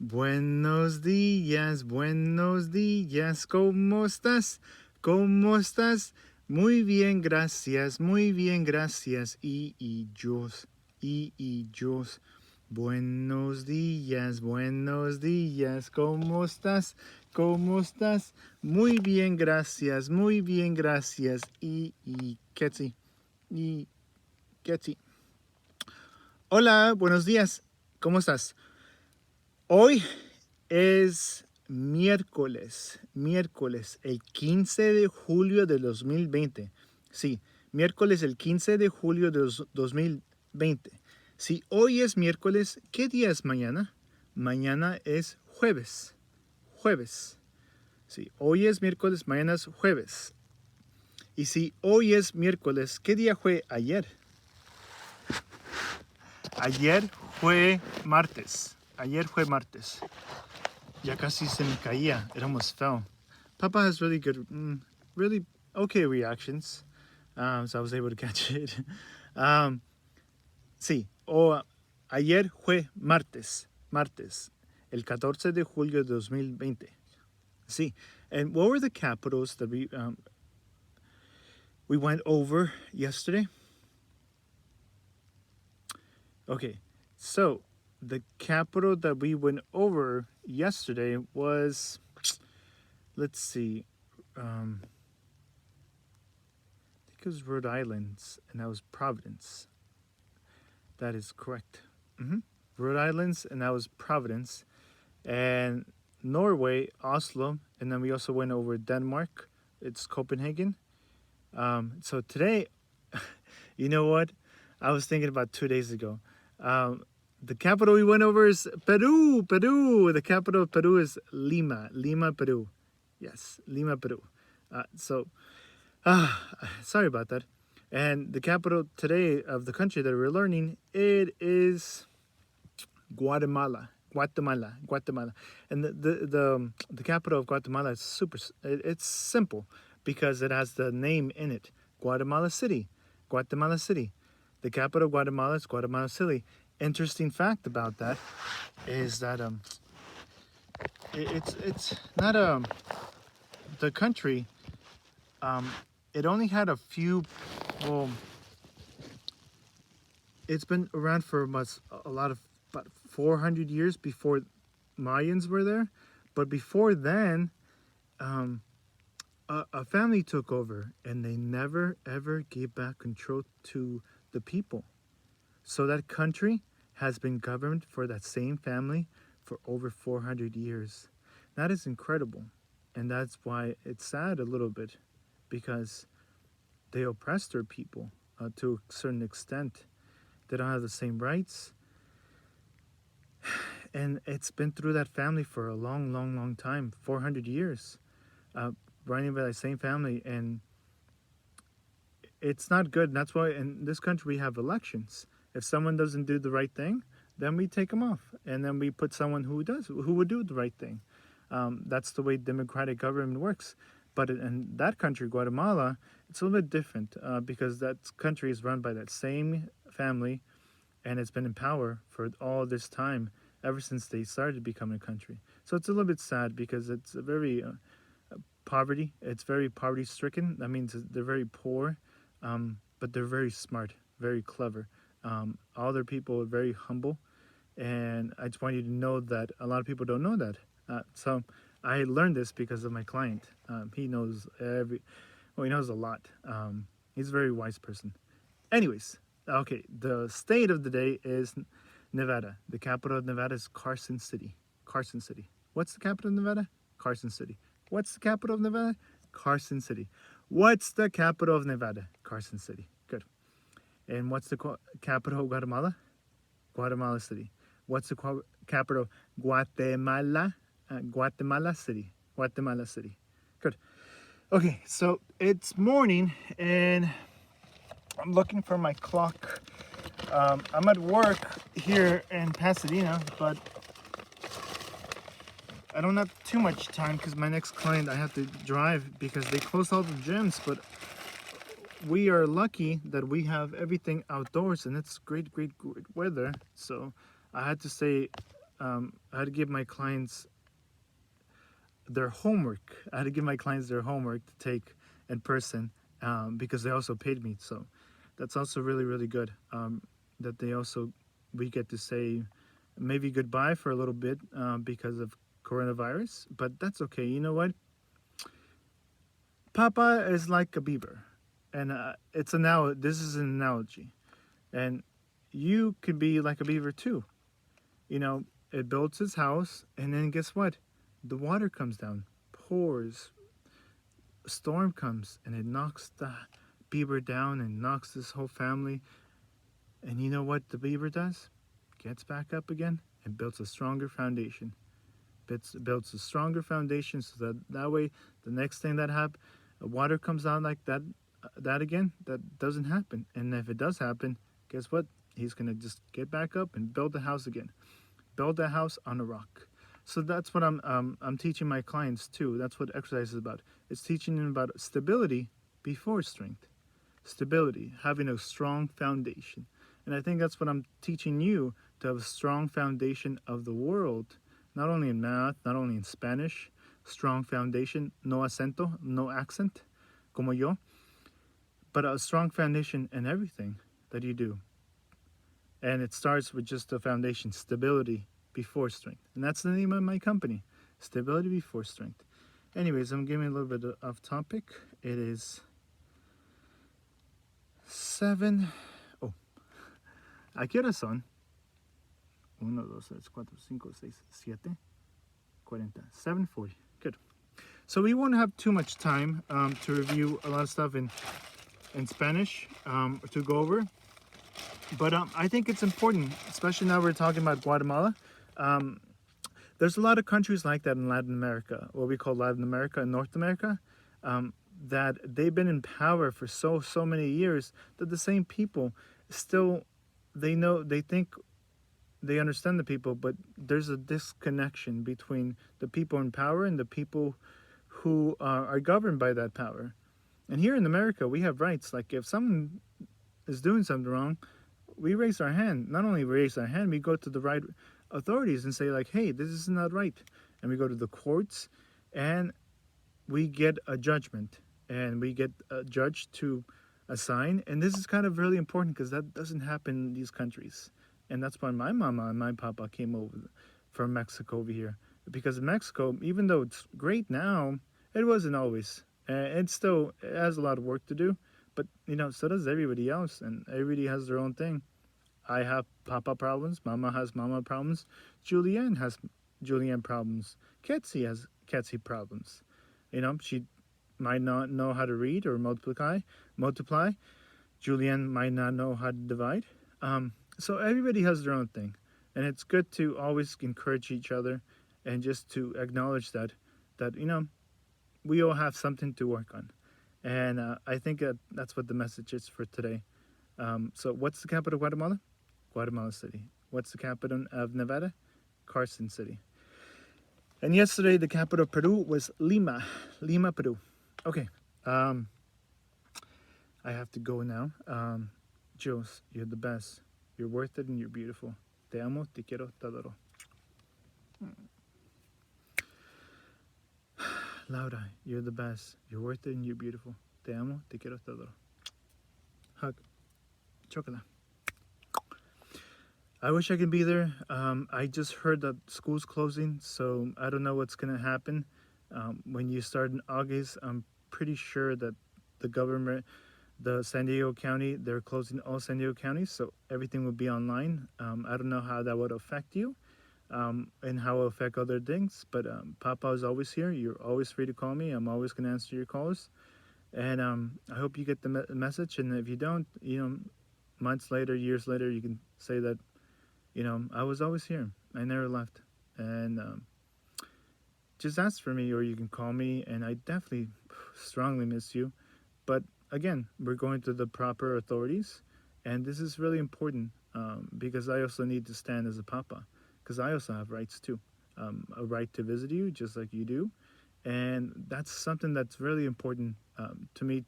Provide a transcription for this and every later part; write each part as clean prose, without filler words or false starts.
Buenos días, ¿cómo estás? ¿Cómo estás? Muy bien, gracias, muy bien, gracias. Y yo. Buenos días, ¿cómo estás? ¿Cómo estás? Muy bien, gracias, muy bien, gracias. Ketsi, y Ketsi. Hola, buenos días, ¿cómo estás? Hoy es miércoles, el 15 de julio de 2020. Sí, miércoles el 15 de julio de 2020. Si hoy es miércoles, ¿qué día es mañana? Mañana es jueves. Jueves. Sí, hoy es miércoles, mañana es jueves. Y si hoy es miércoles, ¿qué día fue ayer? Ayer fue martes. Ayer fue martes. Ya casi se me caía. It almost fell. Papa has really good, really okay reactions. So I was able to catch it. Sí, ayer fue martes. El 14 de julio de 2020. Sí. And what were the capitals that we went over yesterday? Okay. So the capital that we went over yesterday was, let's see, I think it was Rhode Island, and that was Providence. That is correct. Rhode Island, and that was Providence. And Norway, Oslo, and then we also went over Denmark. It's Copenhagen. So today, you know what? I was thinking about 2 days ago. The capital we went over is Peru. The capital of Peru is Lima, Peru. Yes, Lima, Peru. Sorry about that. And the capital today of the country that we're learning, it is Guatemala. And the capital of Guatemala is it's simple because it has the name in it. Guatemala City. The capital of Guatemala is Guatemala City. Interesting fact about that is that it's not the country. It only had a few. Well, it's been around for a lot of about 400 years before Mayans were there, but before then, a family took over, and they never ever gave back control to the people. So that country has been governed for that same family for over 400 years. That is incredible, and that's why it's sad a little bit, because they oppress their people to a certain extent. They don't have the same rights. And it's been through that family for a long time, 400 years, running by that same family. And it's not good. And that's why in this country we have elections. If someone doesn't do the right thing, then we take them off. And then we put someone who would do the right thing. That's the way democratic government works. But in that country, Guatemala, it's a little bit different because that country is run by that same family, and it's been in power for all this time, ever since they started becoming a country. So it's a little bit sad because it's a very poverty. It's very poverty stricken. That means they're very poor, but they're very smart, very clever. All their people are very humble, and I just want you to know that a lot of people don't know that. So I learned this because of my client. He knows he knows a lot. He's a very wise person. Anyways, okay, the state of the day is Nevada. The capital of Nevada is Carson City. What's the capital of Nevada? Carson City. What's the capital of Nevada? Carson City. What's the capital of Nevada? Carson City. Good. And what's the capital of Guatemala? Guatemala City. What's the capital of Guatemala? Guatemala City. Good. Okay, so it's morning and I'm looking for my clock. I'm at work here in Pasadena, but I don't have too much time because my next client I have to drive because they closed all the gyms. But we are lucky that we have everything outdoors and it's great weather. So I had to stay I had to give my clients their homework. I had to give my clients their homework to take in person because they also paid me. So that's also really, really good that we get to say maybe goodbye for a little bit because of coronavirus. But that's okay. You know what? Papa is like a beaver. And this is an analogy. And you could be like a beaver too. You know, it builds its house, and then guess what? The water comes down, pours, a storm comes, and it knocks the beaver down and knocks this whole family. And you know what the beaver does? Gets back up again and builds a stronger foundation. Builds a stronger foundation so that way the next thing that happens, water comes out like that again, that doesn't happen. And if it does happen, guess what? He's going to just get back up and build the house again. Build a house on a rock. So that's what I'm teaching my clients too. That's what exercise is about. It's teaching them about stability before strength. Stability, having a strong foundation. And I think that's what I'm teaching you, to have a strong foundation of the world, not only in math, not only in Spanish, strong foundation, no acento, no accent, como yo, but a strong foundation in everything that you do. And it starts with just the foundation, stability before strength. And that's the name of my company, Stability Before Strength. Anyways, I'm giving a little bit off topic. It is 7. Oh, ¿a qué horas son? 1, 2, 3, 4, 5, 6, 7, 40, 7:40. Good. So we won't have too much time to review a lot of stuff in Spanish to go over. But I think it's important, especially now we're talking about Guatemala. There's a lot of countries like that in Latin America, what we call Latin America and North America, that they've been in power for so many years that the same people still, they think they understand the people, but there's a disconnection between the people in power and the people who are governed by that power. And here in America, we have rights. Like if someone is doing something wrong, we raise our hand. Not only raise our hand, we go to the right authorities and say like, hey, this is not right. And we go to the courts and we get a judgment and we get a judge to assign. And this is kind of really important because that doesn't happen in these countries. And that's why my mama and my papa came over from Mexico over here. Because in Mexico, even though it's great now, it wasn't always. It still has a lot of work to do. But, so does everybody else. And everybody has their own thing. I have papa problems. Mama has mama problems. Julianne has Julianne problems. Ketsi has Ketsi problems. She might not know how to read or multiply. Julianne might not know how to divide. So everybody has their own thing. And it's good to always encourage each other and just to acknowledge that we all have something to work on. And I think that's what the message is for today. So what's the capital of Guatemala? Guatemala City. What's the capital of Nevada? Carson City. And yesterday, the capital of Peru was Lima, Peru. Okay. I have to go now. Jules, you're the best. You're worth it and you're beautiful. Te amo, te quiero, te adoro. Laura, you're the best. You're worth it and you're beautiful. Te amo, te quiero, te adoro. Hug. Chocolate. I wish I could be there. I just heard that school's closing, so I don't know what's going to happen. When you start in August, I'm pretty sure that the government, the San Diego County, they're closing all San Diego counties, so everything will be online. I don't know how that would affect you and how it will affect other things, but Papa is always here. You're always free to call me. I'm always going to answer your calls. And I hope you get the message, and if you don't, months later, years later, you can say that, I was always here. I never left. And just ask for me, or you can call me, and I definitely strongly miss you. But again, we're going to the proper authorities, and this is really important because I also need to stand as a papa, because I also have rights too. A right to visit you, just like you do. And that's something that's really important to me,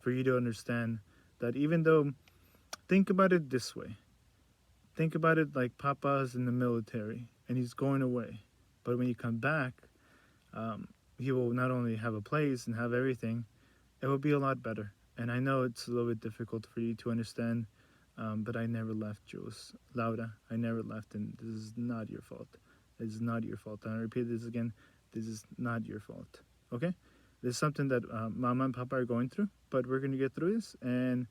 for you to understand that even though, think about it this way. Think about it like Papa's in the military and he's going away. But when you come back, he will not only have a place and have everything, it will be a lot better. And I know it's a little bit difficult for you to understand, but I never left, Jules. Laura, I never left, and this is not your fault. It is not your fault. And I repeat this again, this is not your fault. Okay? This is something that Mama and Papa are going through, but we're going to get through this, and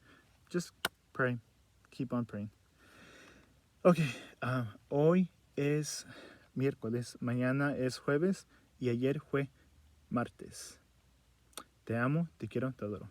just pray. Keep on praying. Okay, hoy es miércoles, mañana es jueves, y ayer fue martes. Te amo, te quiero, te adoro.